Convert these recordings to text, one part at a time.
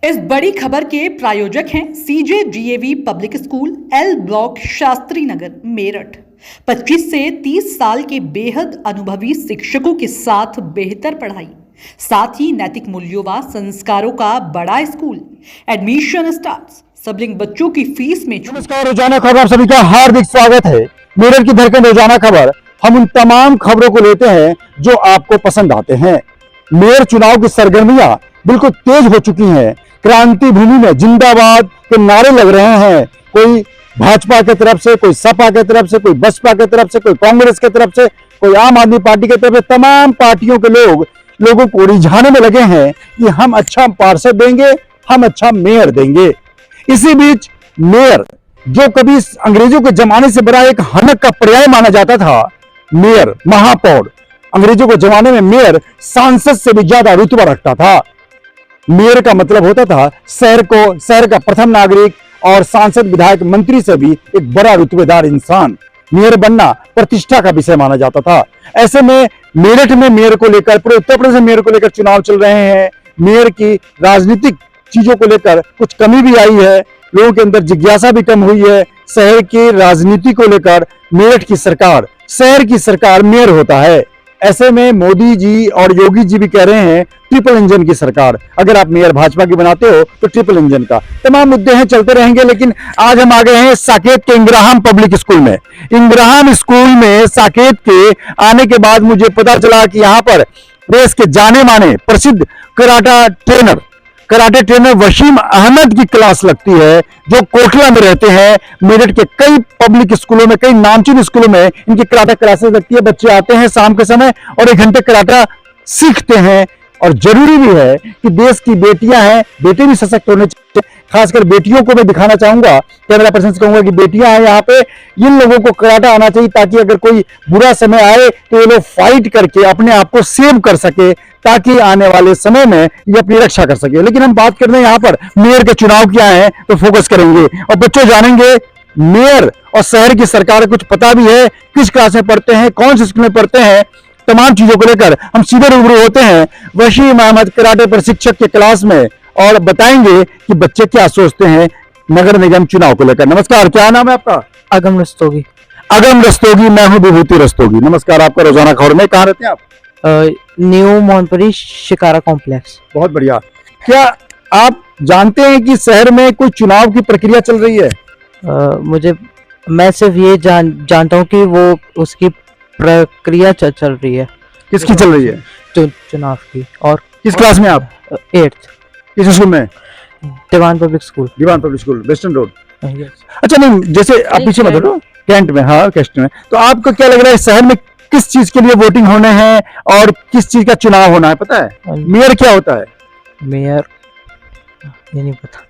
इस बड़ी खबर के प्रायोजक हैं CJ DAV public school L block Shastri Nagar Meerut. 25 से 30 साल के बेहद अनुभवी शिक्षकों के साथ बेहतर पढ़ाई, साथ ही नैतिक मूल्यों व संस्कारों का बड़ा स्कूल। Admission start. सबलिंग बच्चों की फीस में। नमस्कार, रोजाना खबर आप सभी का हार्दिक स्वागत है। मेरठ की धड़कन रोजाना खबर, हम उन तमाम खबरों को लेते हैं जो आपको पसंद आते हैं। मेयर चुनाव की सरगर्मियां बिल्कुल तेज हो चुकी हैं। क्रांति भूमि में जिंदाबाद के नारे लग रहे हैं। कोई भाजपा की तरफ से, कोई सपा की तरफ से, कोई बसपा की तरफ से, कोई कांग्रेस की तरफ से, कोई आम आदमी पार्टी की तरफ से, तमाम पार्टियों के लोगों को रिझाने में लगे हैं कि हम अच्छा पार्षद देंगे, हम अच्छा मेयर देंगे। इसी बीच मेयर, जो कभी अंग्रेजों के जमाने से बड़ा एक हनक का पर्याय माना जाता था, मेयर, महापौर, अंग्रेजों के जमाने में मेयर सांसद से भी ज्यादा रुतबा रखता था। मेयर का मतलब होता था शहर का प्रथम नागरिक और सांसद, विधायक, मंत्री से भी एक बड़ा रुतबेदार इंसान। मेयर बनना प्रतिष्ठा का विषय माना जाता था। ऐसे में मेरठ में मेयर को लेकर, पूरे उत्तर प्रदेश में मेयर को लेकर चुनाव चल रहे हैं। मेयर की राजनीतिक चीजों को लेकर कुछ कमी भी आई है, लोगों के अंदर जिज्ञासा भी कम हुई है। शहर की राजनीति को लेकर मेरठ की सरकार, शहर की सरकार मेयर होता है। ऐसे में मोदी जी और योगी जी भी कह रहे हैं ट्रिपल इंजन की सरकार। अगर आप मेयर भाजपा की बनाते हो तो ट्रिपल इंजन का। तमाम मुद्दे हैं, चलते रहेंगे, लेकिन आज हम आ गए हैं साकेत के इंग्राहम पब्लिक स्कूल में। इंग्राहम स्कूल में साकेत के आने के बाद मुझे पता चला कि यहाँ पर देश के जाने माने प्रसिद्ध कराटे ट्रेनर वसीम अहमद की क्लास लगती है, जो कोटला में रहते हैं। मेरठ के कई पब्लिक स्कूलों में, कई नामचीन स्कूलों में इनकी कराटे क्लासेस लगती है। बच्चे आते हैं शाम के समय और 1 घंटे कराटा सीखते हैं। और जरूरी भी है कि देश की बेटियां हैं, बेटे भी सशक्त होने चाहिए। खासकर बेटियों को मैं दिखाना चाहूंगा, कैमरा पर्सन से कहूंगा कि बेटियां हैं यहाँ पे, इन लोगों को कराटा आना चाहिए, ताकि अगर कोई बुरा समय आए तो ये लोग फाइट करके अपने आप को सेव कर सके, ताकि आने वाले समय में ये अपनी रक्षा कर सके। लेकिन हम बात कर रहे हैं यहाँ पर मेयर के चुनाव क्या है, तो फोकस करेंगे और बच्चों जानेंगे मेयर और शहर की सरकार कुछ पता भी है, किस क्लास में पढ़ते हैं, कौन से स्कूल में पढ़ते हैं। तमाम चीजों को लेकर हम सीधे रूबरू होते हैं वसीम अहमद कराटे प्रशिक्षक के क्लास में और बताएंगे कि बच्चे क्या सोचते हैं नगर निगम चुनाव को लेकर। नमस्कार, क्या नाम है आपका? अगम रस्तोगी। अगम रस्तोगी, मैं हूं विभूति रस्तोगी। नमस्कार, आपका रोजाना खबर में। कहाँ रहते हैं आप? New Mohanpuri shikara complex. बहुत बढ़िया। क्या आप जानते हैं कि शहर में कोई चुनाव की प्रक्रिया चल रही है? मैं सिर्फ ये जानता हूँ कि वो उसकी प्रक्रिया चल रही है। किसकी चल रही है? चुनाव की। और किस क्लास में आप? 8th। किस स्कूल में? Diwan public school. Diwan public school, western road. yes। अच्छा, नहीं, जैसे आप पीछे मत हटो, कैंट में। हाँ, कैंट में। तो आपको क्या लग रहा है शहर में किस चीज के लिए वोटिंग होने हैं और किस चीज का चुनाव होना है, पता है? मेयर क्या होता है? मेयर ये नहीं पता।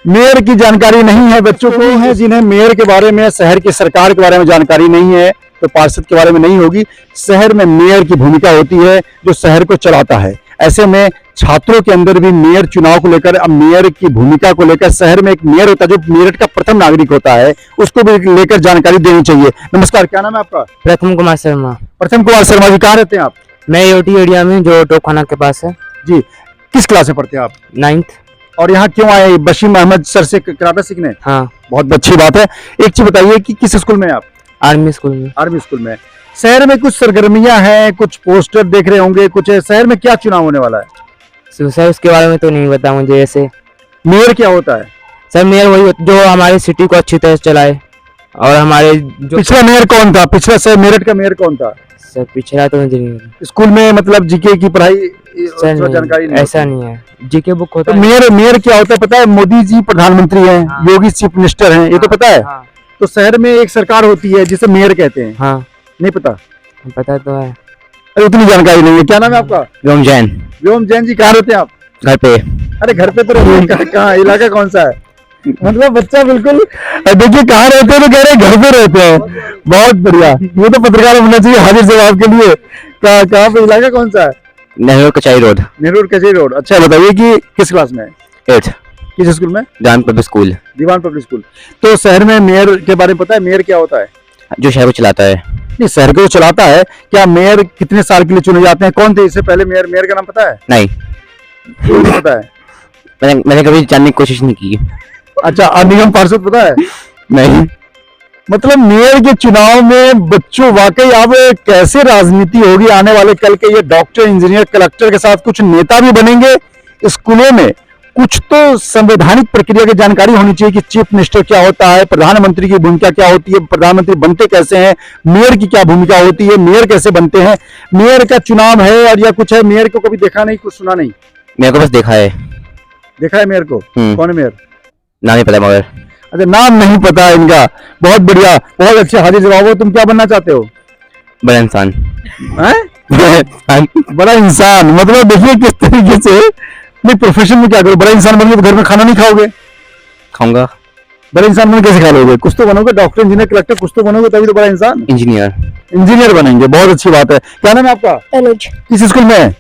मेयर की जानकारी नहीं है बच्चों को। है जिन्हें मेयर के बारे में, शहर की सरकार के बारे में जानकारी नहीं है, तो पार्षद के बारे में नहीं होगी। शहर में मेयर की भूमिका होती है जो शहर को चलाता है। ऐसे में छात्रों के अंदर भी मेयर चुनाव को लेकर, अब मेयर की भूमिका को लेकर, शहर में एक मेयर होता है जो मेरठ का प्रथम नागरिक होता है, उसको भी लेकर जानकारी देनी चाहिए। नमस्कार, क्या नाम है आपका? प्रथम कुमार शर्मा। प्रथम कुमार शर्मा जी, कहाँ रहते हैं आप? मैं योटी एरिया में, जो टोखाना के पास है। जी, किस क्लास में पढ़ते हैं आप? 9th। और यहाँ क्यों आए वसीम अहमद सर से कराटा सीखने? हाँ, बहुत अच्छी बात है। एक चीज बताइए कि किस स्कूल में आप? आर्मी स्कूल में। आर्मी स्कूल में। शहर में कुछ सरगर्मियां हैं, कुछ पोस्टर देख रहे होंगे, कुछ है। शहर में क्या चुनाव होने वाला है? सर उसके बारे में तो नहीं पता मुझे। ऐसे मेयर क्या होता है? सर मेयर वही जो हमारे सिटी को अच्छी तरह चलाए। और हमारे जो पिछला मेयर कौन था? पिछला शहर मेरठ का मेयर कौन था? सर पिछला तो मुझे नहीं पता। स्कूल में मतलब जीके की पढ़ाई सर जानकारी नहीं? ऐसा नहीं है, जीके बुक होता तो है। मेयर क्या होता है पता है? मोदी जी प्रधानमंत्री हैं, हाँ। योगी चीफ मिनिस्टर हैं, ये तो पता है। हाँ। तो शहर में एक सरकार होती है जिसे मेयर कहते हैं। हाँ, नहीं पता? पता तो है। अरे उतनी जानकारी नहीं है। क्या नाम है आपका? व्योम जैन। व्योम जैन जी, कहाँ रहते हैं आप? घर पे। अरे घर पे तो रहते हैं, कहाँ इलाका कौन सा है? मतलब बच्चा बिल्कुल, देखिए कहाँ रहते हैं तो कह रहे घर पे रहते हैं। बहुत बढ़िया, ये तो पत्रकार होना चाहिए हाजिर जवाब के लिए। कहाँ पे, इलाका कौन सा है? नेहरू कचहरी रोड। नेहरू कचहरी रोड। अच्छा बताइए कि किस क्लास में है? 8th। किस स्कूल में? Diwan public school. Diwan public school. तो शहर में मेयर के बारे में पता है? मेयर क्या होता है? जो शहर को चलाता है। नहीं, शहर को चलाता है। क्या मेयर कितने साल के लिए चुने जाते हैं? कौन थे इससे पहले मेयर? मेयर का नाम पता है? नहीं। क्यों नहीं पता है? मैंने कभी जानने की कोशिश नहीं की। अच्छा, और निगम पार्षद पता है? नहीं। मतलब मेयर के चुनाव में बच्चों, वाकई अब कैसे राजनीति होगी आने वाले कल के, ये डॉक्टर, इंजीनियर, कलेक्टर के साथ कुछ नेता भी बनेंगे स्कूलों में। कुछ तो संवैधानिक प्रक्रिया की जानकारी होनी चाहिए कि चीफ मिनिस्टर क्या होता है, प्रधानमंत्री की भूमिका क्या होती है, प्रधानमंत्री बनते कैसे हैं, मेयर की क्या भूमिका होती है, मेयर कैसे बनते हैं, मेयर का चुनाव है और या कुछ है। मेयर को कभी देखा नहीं, कुछ सुना नहीं? मेरे को बस देखा है। देखा है मेयर को? कौन है मेयर? नाम नहीं पता मगर। अच्छा, नाम नहीं पता है इनका। बहुत बढ़िया, बहुत अच्छे हाजिर जवाब हो। तुम क्या बनना चाहते हो? बड़ा इंसान। बड़ा इंसान मतलब देखिए किस तरीके से। नहीं, प्रोफेशन में क्या करो? बड़ा इंसान बनोगे तो घर में खाना नहीं खाओगे? खाऊंगा। बड़ा इंसान बन कैसे खा लोगे? कुछ तो बनोगे, डॉक्टर, इंजीनियर, कलेक्टर, कुछ तो बनोगे तभी तो बड़ा इंसान। इंजीनियर। इंजीनियर बनेंगे, बहुत अच्छी बात है। क्या नाम है आपका? अनुज। किस स्कूल में?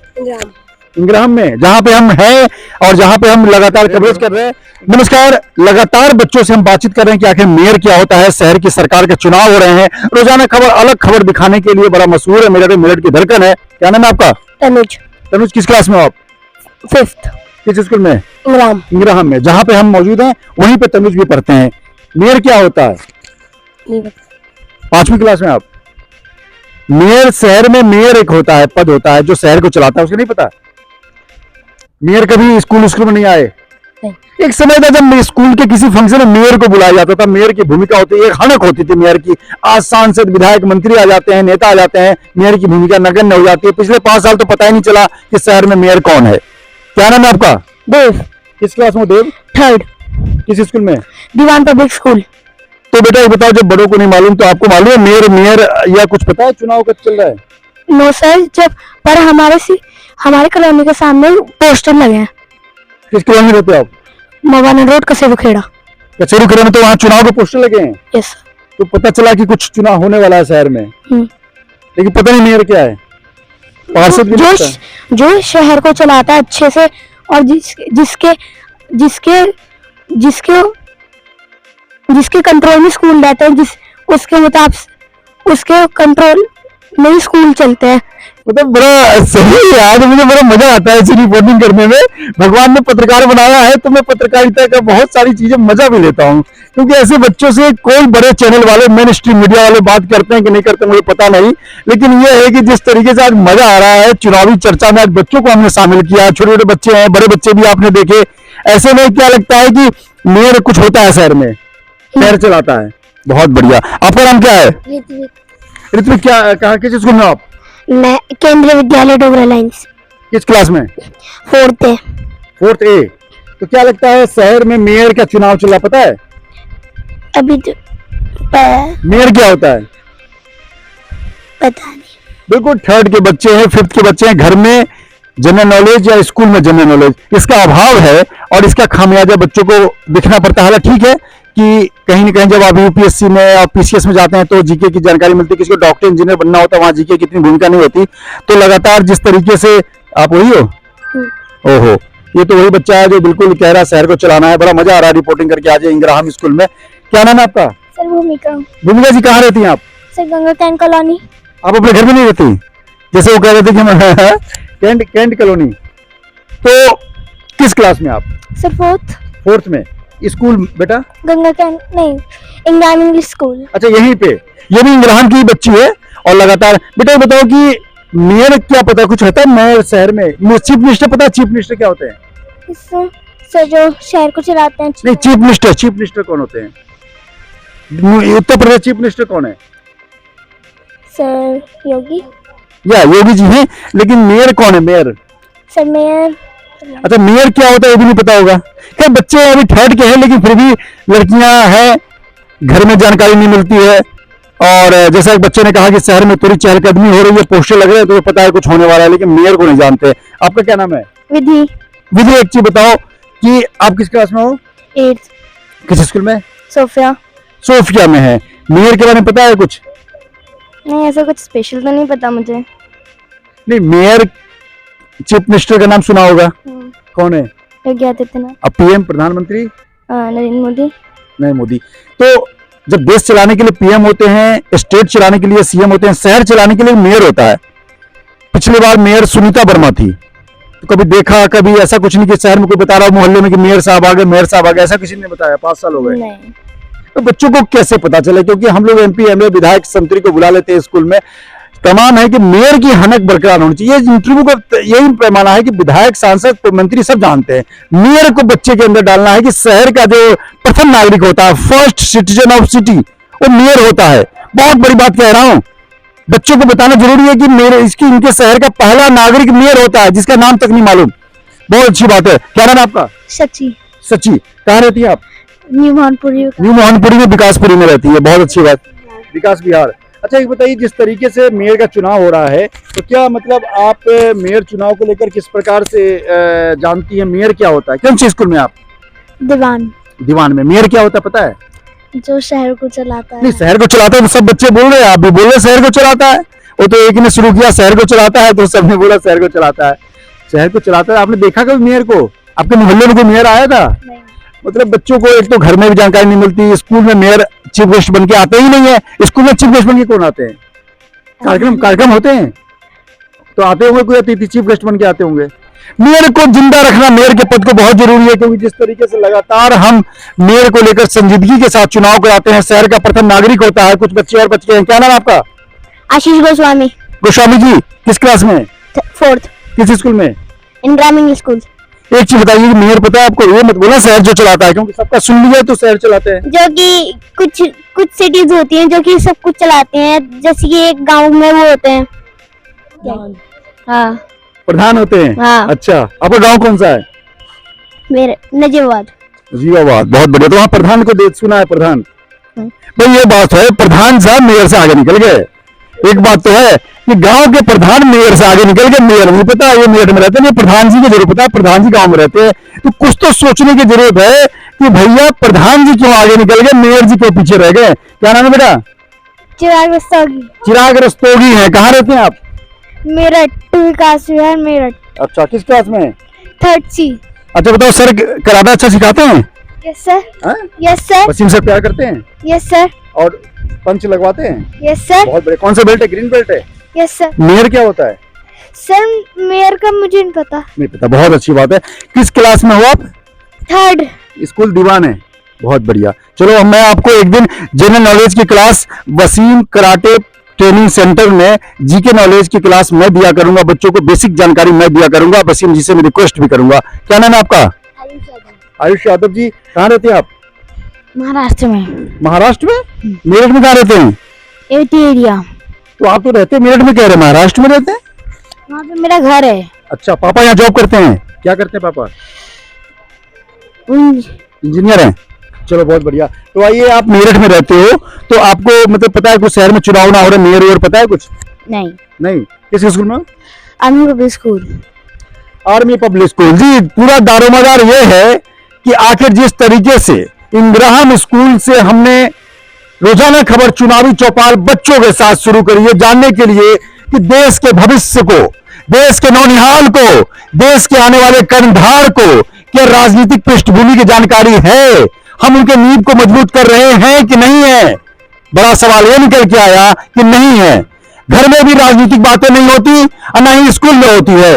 इंग्राम में, जहाँ पे हम हैं और जहाँ पे हम लगातार कवरेज कर रहे हैं। नमस्कार, लगातार बच्चों से हम बातचीत कर रहे हैं कि आखिर मेयर क्या होता है। शहर की सरकार के चुनाव हो रहे हैं, रोजाना खबर, अलग खबर दिखाने के लिए बड़ा मशहूर है मेरठ की धड़कन है। क्या नाम है आपका? तनुज। तनुज, किस क्लास में हो आप? 5th। किस स्कूल में? इंग्राम। इंग्राम में, जहाँ पे हम मौजूद हैं वहीं पे तनुज भी पढ़ते हैं। मेयर क्या होता है? 5वीं क्लास में आप? मेयर, शहर में मेयर एक होता है, पद होता है जो शहर को चलाता है, उसको नहीं पता? मेयर कभी स्कूल में नहीं आए? एक समय था जब स्कूल के किसी फंक्शन में मेयर को बुलाया जाता था। मेयर की भूमिका होती है, एक हनक होती थी मेयर की। आज सांसद, विधायक, मंत्री आ जाते हैं, नेता आ जाते हैं, मेयर की भूमिका नगण्य हो जाती है। पिछले 5 साल तो पता ही नहीं चला कि शहर में मेयर कौन है। क्या नाम है आपका? देव। किस क्लास में देव? 3rd। किस स्कूल में? Diwan public school. तो बेटा ये बताओ, जब बड़ों को नहीं मालूम तो आपको मालूम है मेयर या कुछ पता है चुनाव कब चल रहा है? नो सर, जब पर हमारे कॉलोनी के सामने पोस्टर लगे हैं। किस कॉलोनी में रहते हो आप? मवाना रोड, कसेरू खेड़ा। कचेरू खेड़ा में तो वहाँ चुनाव के पोस्टर लगे हैं। Yes sir. तो पता चला कि कुछ चुनाव होने वाला है शहर में, लेकिन पता नहीं मेयर क्या है, पार्षद भी नहीं पता। जो शहर को चलाता है अच्छे से और जिसके कंट्रोल में स्कूल रहते हैं, उसके मुताबिक उसके कंट्रोल में ही स्कूल चलते हैं। मतलब बड़ा सही है। आज मुझे बड़ा मजा आता है ऐसी रिपोर्टिंग करने में। भगवान ने पत्रकार बनाया है तो मैं पत्रकारिता का बहुत सारी चीजें मजा भी लेता हूँ, क्योंकि ऐसे बच्चों से कोई बड़े चैनल वाले, मेन स्ट्रीम मीडिया वाले बात करते हैं कि नहीं करते मुझे पता नहीं, लेकिन ये है कि जिस तरीके से आज मजा आ रहा है चुनावी चर्चा में, आज बच्चों को हमने शामिल किया। छोटे छोटे बच्चे हैं, बड़े बच्चे भी आपने देखे। ऐसे में क्या लगता है कि मेयर कुछ होता है शहर में, शहर चलाता है। बहुत बढ़िया। आपका नाम क्या है? ऋत्विक। क्या कहाँ, किस स्कूल में आप? मैं केंद्रीय विद्यालय डोगरा लाइन्स। किस क्लास में? 4th है। 4th A। तो क्या लगता है शहर में मेयर का चुनाव चल रहा, पता है? अभी तो मेयर क्या होता है? पता नहीं। बिल्कुल, 3rd के बच्चे हैं, 5th के बच्चे हैं, घर में जनरल नॉलेज या स्कूल में जनरल नॉलेज, इसका अभाव है और इसका खामियाजा बच्चों को दिखना पड़ता है। हालांकि ठीक है कि कहीं न कहीं जब आप यूपीएससी में और पीसीएस में जाते हैं तो जीके की जानकारी मिलती है। किसी को डॉक्टर, इंजीनियर बनना होता है, वहां जीके की इतनी भूमिका नहीं होती। तो लगातार जिस तरीके से आप वही हो, ओहो, ये तो वही बच्चा है जो बिल्कुल कह रहा है शहर को चलाना है। बड़ा मजा आ रहा है रिपोर्टिंग करके आज इंग्राम स्कूल में। क्या नाम है आपका? सर भूमिका। भूमिका जी, कहाँ रहती हैं आप? Sir Ganga cantt colony. आप अपने घर में नहीं रहती? जैसे वो कह रहे थे कि हम कैंट कॉलोनी। तो किस क्लास में आप? सर 4th में। स्कूल बेटा? गंगा कैंट नहीं, इंग्राम इंग्लिश स्कूल। अच्छा, यहीं पे। ये भी इंग्राम की बच्ची है और लगातार। बेटा ये बताओ कि मेयर क्या पता, कुछ होता है मेयर शहर में? चीफ मिनिस्टर पता है? चीफ मिनिस्टर क्या होते हैं? सर जो शहर को चलाते हैं। नहीं, चीफ मिनिस्टर कौन होते हैं? उत्तर प्रदेश चीफ मिनिस्टर कौन है? सर योगी। या योगी जी हैं, लेकिन मेयर कौन है? मेयर? Sir mayor. अच्छा, मेयर क्या होता है ये भी नहीं पता होगा। क्या बच्चे अभी 3rd के हैं, लेकिन फिर भी लड़कियां हैं, घर में जानकारी नहीं मिलती है। और जैसा एक बच्चे ने कहा कि शहर में थोड़ी चहलकदमी हो रही है, पोस्टर लग रहे हैं, तो पता है कुछ होने वाला है, लेकिन मेयर को नहीं जानते। आपका क्या नाम है? विधि। विधि, एक चीज बताओ कि आप किस क्लास में हो? 8th। किस स्कूल में? सोफिया। सोफिया में है। मेयर के बारे में पता है कुछ? नहीं, ऐसा कुछ स्पेशल तो नहीं पता मुझे। नहीं, मेयर चीफ मिनिस्टर का नाम सुना होगा, कौन है? योगी आदित्यनाथ। अब पीएम, प्रधानमंत्री? नरेंद्र मोदी। नहीं, मोदी। तो जब देश चलाने के लिए पीएम होते हैं, स्टेट चलाने के लिए सीएम होते हैं, शहर चलाने के लिए मेयर होता है। पिछली बार मेयर सुनीता वर्मा थी, तो कभी देखा, कभी ऐसा कुछ नहीं कि शहर में कोई बता रहा हो मोहल्ले में कि मेयर साहब आ गए, मेयर साहब आ गए, ऐसा किसी ने बताया? 5 साल हो गए। नहीं। तो बच्चों को कैसे पता चले? क्योंकि हम लोग MP MLA विधायक संतरी को बुला लेते हैं स्कूल में, तमाम है कि मेयर की हनक बरकरार होनी चाहिए। इंटरव्यू का यही पैमाना है कि विधायक, सांसद, मंत्री सब जानते हैं, मेयर को बच्चे के अंदर डालना है कि शहर का जो प्रथम नागरिक होता है, फर्स्ट सिटीजन ऑफ सिटी, वो मेयर होता है। बहुत बड़ी बात कह रहा हूं, बच्चों को बताना जरूरी है कि मेरे इनके शहर का पहला नागरिक मेयर होता है, जिसका नाम तक नहीं मालूम। बहुत अच्छी बात है। क्या नाम है आपका? सच्ची। सच्ची। कहाँ रहती है आप? न्यू मोहनपुरी। न्यू मोहनपुरी में, विकासपुरी में रहती है। बहुत अच्छी बात। विकास विहार। अच्छा, एक बताइए, जिस तरीके से मेयर का चुनाव हो रहा है, तो क्या मतलब आप मेयर चुनाव को लेकर किस प्रकार से जानती हैं? मेयर क्या होता है? कौन सी स्कूल में आप? दीवान। दीवान में मेयर क्या होता है पता है? जो शहर को चलाता है। नहीं, शहर को चलाता है तो सब बच्चे बोल रहे हैं, आप भी बोल रहे शहर को चलाता है। वो तो एक ने शुरू किया शहर को चलाता है, तो सबने बोला शहर को चलाता है। शहर को चलाता है। आपने देखा कभी मेयर को? आपके मोहल्ले में कोई मेयर आया था? नहीं। मतलब बच्चों को एक तो घर में भी जानकारी नहीं मिलती, स्कूल में मेयर चीफ गेस्ट बन के आते ही नहीं है। स्कूल में चीफ गेस्ट बन के कौन आते हैं? कार्यक्रम होते हैं तो आते होंगे, कोई अतिथि चीफ गेस्ट बन के आते होंगे। मेयर को जिंदा रखना मेयर के पद को बहुत जरूरी है, क्योंकि जिस तरीके से लगातार हम मेयर को लेकर संजीदगी के साथ चुनाव कराते हैं, शहर का प्रथम नागरिक होता है। कुछ बच्चे और बच्चे हैं। क्या नाम आपका? आशीष गोस्वामी। गोस्वामी जी, किस क्लास में? 4th। किस स्कूल में? Indira mini school. एक चीज बताइए, मेयर पता है आपको? ये मत बोला शहर जो चलाता है, क्योंकि सबका सुन लिया तो शहर चलाते हैं। जो कि कुछ सिटीज होती हैं जो कि सब कुछ चलाते हैं, जैसे कि एक गांव में वो होते हैं। हाँ। प्रधान होते हैं। हाँ। अच्छा, आपका गांव कौन सा है? मेरे नजीबाबाद। नजीबाबाद। बहुत बढ़िया। तो वहाँ प्रधान को सुना है? प्रधान भाई, ये बात है, प्रधान साहब मेयर से आगे निकल गए। एक बात तो है कि गांव के प्रधान मेयर से आगे निकल गए। मेयर नहीं पता ये मेयर में रहते हैं, प्रधान जी को जरूर पता है, प्रधान जी गांव में रहते हैं। तो कुछ तो सोचने की जरूरत है कि भैया प्रधान जी क्यों आगे निकल गए, मेयर जी क्यों पीछे रह गए। क्या नाम है बेटा? चिराग रस्तोगी। चिराग रस्तोगी है। कहाँ रहते हैं आप? मेरठ। विकास विहार मेरठ। अच्छा, किस क्लास में? 3rd C। अच्छा बताओ, सर कराटा अच्छा सिखाते हैं? Yes sir. Yes sir. Wasim sir प्यार करते हैं? Yes sir. और पंच लगवाते हैं? Yes sir. बहुत बड़े। कौन सा बेल्ट है? ग्रीन बेल्ट है? Yes sir. मेयर क्या होता है? सर मेयर का मुझे नहीं पता। नहीं पता। बहुत अच्छी बात है। किस क्लास में हो आप? 3rd। स्कूल दीवान है। बहुत बढ़िया। चलो, अब मैं आपको एक दिन जनरल नॉलेज की class Wasim karate training centre में जीके नॉलेज की क्लास मैं दिया करूंगा। बच्चों को बेसिक जानकारी मैं दिया करूंगा। वसीम जी से मैं रिक्वेस्ट भी करूंगा। क्या नाम है आपका? आयुष यादव जी। कहाँ रहते हैं आप? महाराष्ट्र में। महाराष्ट्र में? मेरठ में कहाँ रहते हैं? Eighty area. तो आप तो रहते मेरठ में, कह रहे महाराष्ट्र में रहते हैं? वहाँ पे मेरा घर है। अच्छा, पापा यहाँ जॉब करते हैं? क्या करते हैं पापा? इंजीनियर हैं। चलो बहुत बढ़िया। तो आइए, आप मेरठ में रहते हो, तो आपको मतलब पता है कुछ शहर में चुनाव ना हो रहा, मेयर और पता है कुछ? नहीं। नहीं। किस स्कूल में? Army public school. Army public school. जी, पूरा दारोमदार ये है कि आखिर जिस तरीके से इंदिरा स्कूल से हमने रोजाना खबर चुनावी चौपाल बच्चों के साथ शुरू करी है, जानने के लिए कि देश के भविष्य को, देश के नौनिहाल को, देश के आने वाले कर्णधार को क्या राजनीतिक पृष्ठभूमि की जानकारी है, हम उनके नींव को मजबूत कर रहे हैं कि नहीं है। बड़ा सवाल ये निकल के आया कि नहीं है। घर में भी राजनीतिक बातें नहीं होती और न ही स्कूल में होती है।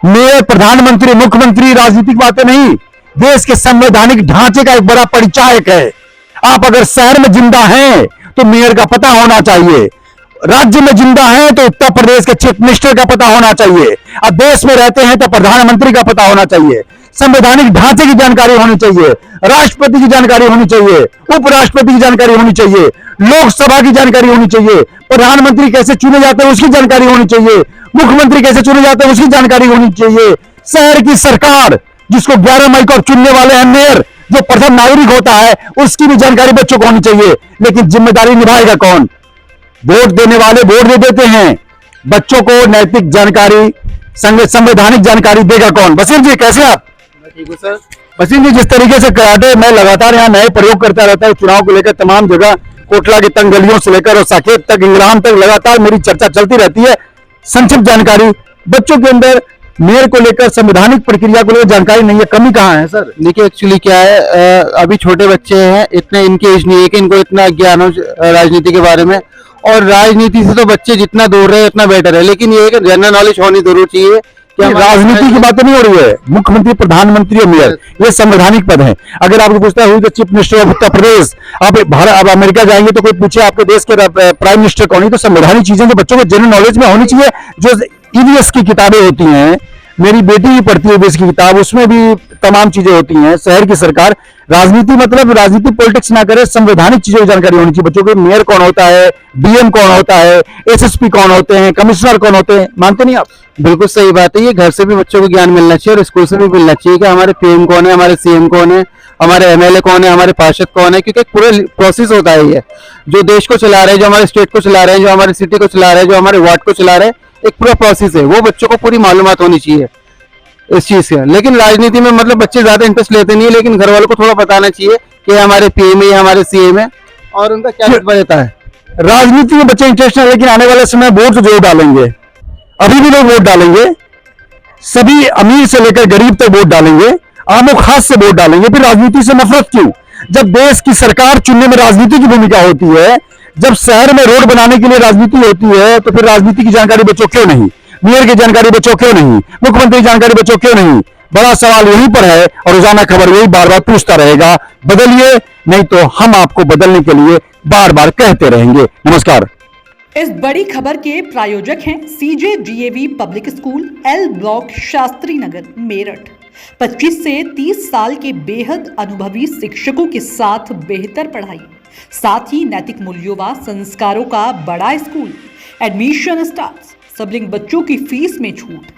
मेयर, प्रधानमंत्री, मुख्यमंत्री राजनीतिक बातें नहीं, देश के संवैधानिक ढांचे का एक बड़ा परिचायक है। आप अगर शहर में जिंदा हैं तो मेयर का पता होना चाहिए, राज्य में जिंदा हैं तो उत्तर प्रदेश के चीफ मिनिस्टर का पता होना चाहिए, अब देश में रहते हैं तो प्रधानमंत्री का पता होना चाहिए, संवैधानिक ढांचे की जानकारी होनी चाहिए, राष्ट्रपति की जानकारी होनी चाहिए, उपराष्ट्रपति की जानकारी होनी चाहिए, लोकसभा की जानकारी होनी चाहिए, प्रधानमंत्री कैसे चुने जाते हैं उसकी जानकारी होनी चाहिए, मुख्यमंत्री कैसे चुने जाते हैं उसकी जानकारी होनी चाहिए। शहर की सरकार जिसको 11 मई को चुनने वाले हैं मेयर, जो प्रथम नागरिक होता है, उसकी भी जानकारी बच्चों को होनी चाहिए। लेकिन जिम्मेदारी निभाएगा कौन? वोट देने वाले वोट दे देते हैं, बच्चों को नैतिक जानकारी, संवैधानिक जानकारी देगा कौन? वसीम जी कैसे आप? ठीक हूँ सर। वसीम जी, जिस तरीके से कराटे मैं लगातार यहाँ नए प्रयोग करता रहता है चुनाव को लेकर, तमाम जगह कोटला की तंग गलियों से लेकर और साकेत तक, इंग्राम तक लगातार मेरी चर्चा चलती रहती है। संक्षिप्त जानकारी बच्चों के अंदर मेयर को लेकर, संवैधानिक प्रक्रिया को लेकर जानकारी नहीं है, कमी कहाँ है सर? देखिए एक्चुअली क्या है, अभी छोटे बच्चे हैं, इतने इनके एज नहीं है कि इनको इतना ज्ञान हो राजनीति के बारे में, और राजनीति से तो बच्चे जितना दूर रहे उतना बेटर है। लेकिन ये है कि जनरल नॉलेज होनी जरूर चाहिए कि राजनीति की बात नहीं हो रही है। मुख्यमंत्री, प्रधानमंत्री और मेयर ये संवैधानिक पद हैं। अगर आपको पूछता है chief minister of Uttar Pradesh, आप भारत, आप अमेरिका जाएंगे तो कोई पूछे आपके देश के प्राइम मिनिस्टर कौन है, तो संवैधानिक चीजें जो बच्चों को जनरल नॉलेज में होनी चाहिए। जो ईवीएस की किताबें होती हैं, मेरी बेटी भी पढ़ती है ईवीएस की किताब, उसमें भी तमाम चीजें होती हैं। शहर की सरकार राजनीति मतलब राजनीति पॉलिटिक्स ना करे, संवैधानिक चीजों की जानकारी होनी चाहिए बच्चों को। मेयर कौन होता है, डीएम कौन होता है, एसएसपी कौन होते हैं, कमिश्नर कौन होते हैं, मानते नहीं आप? बिल्कुल सही बात है। ये घर से भी बच्चों को ज्ञान मिलना चाहिए और स्कूल से भी मिलना चाहिए कि हमारे पीएम कौन है, हमारे सीएम कौन है, हमारे एमएलए कौन है, हमारे पार्षद कौन है, क्योंकि एक पूरा प्रोसेस होता है ये, जो देश को चला रहे हैं, जो हमारे स्टेट को चला रहे हैं, जो हमारे सिटी को चला रहे हैं, जो हमारे वार्ड को चला रहे हैं, एक पूरा प्रोसेस है। वो बच्चों को पूरी मालूमात होनी चाहिए इस चीज का। लेकिन राजनीति में मतलब बच्चे ज्यादा इंटरेस्ट लेते नहीं है, लेकिन घर वालों को थोड़ा बताना चाहिए कि हमारे पीएम है, हमारे सीएम है और उनका क्या रुतबा रहता है। राजनीति में बच्चे इंटरेस्ट है, लेकिन आने वाले समय वोट जरूर डालेंगे। अभी भी लोग वोट डालेंगे, सभी अमीर से लेकर गरीब तक वोट डालेंगे, आमो खास से वोट डालेंगे। फिर राजनीति से नफरत क्यों? जब देश की सरकार चुनने में राजनीति की भूमिका होती है, जब शहर में रोड बनाने के लिए राजनीति होती है, तो फिर राजनीति की जानकारी बच्चों क्यों नहीं? मेयर की जानकारी बच्चों क्यों नहीं? मुख्यमंत्री की जानकारी बच्चों क्यों नहीं? बड़ा सवाल यहीं पर है और रोजाना खबर यही बार बार पूछता रहेगा। बदलिए, नहीं तो हम आपको बदलने के लिए बार बार कहते रहेंगे। नमस्कार। इस बड़ी खबर के प्रायोजक हैं CJDAV public school, L block, Shastri Nagar, Meerut. 25 से 30 साल के बेहद अनुभवी शिक्षकों के साथ बेहतर पढ़ाई, साथ ही नैतिक मूल्यों व संस्कारों का बड़ा स्कूल। एडमिशन स्टार्ट, सबलिंग बच्चों की फीस में छूट।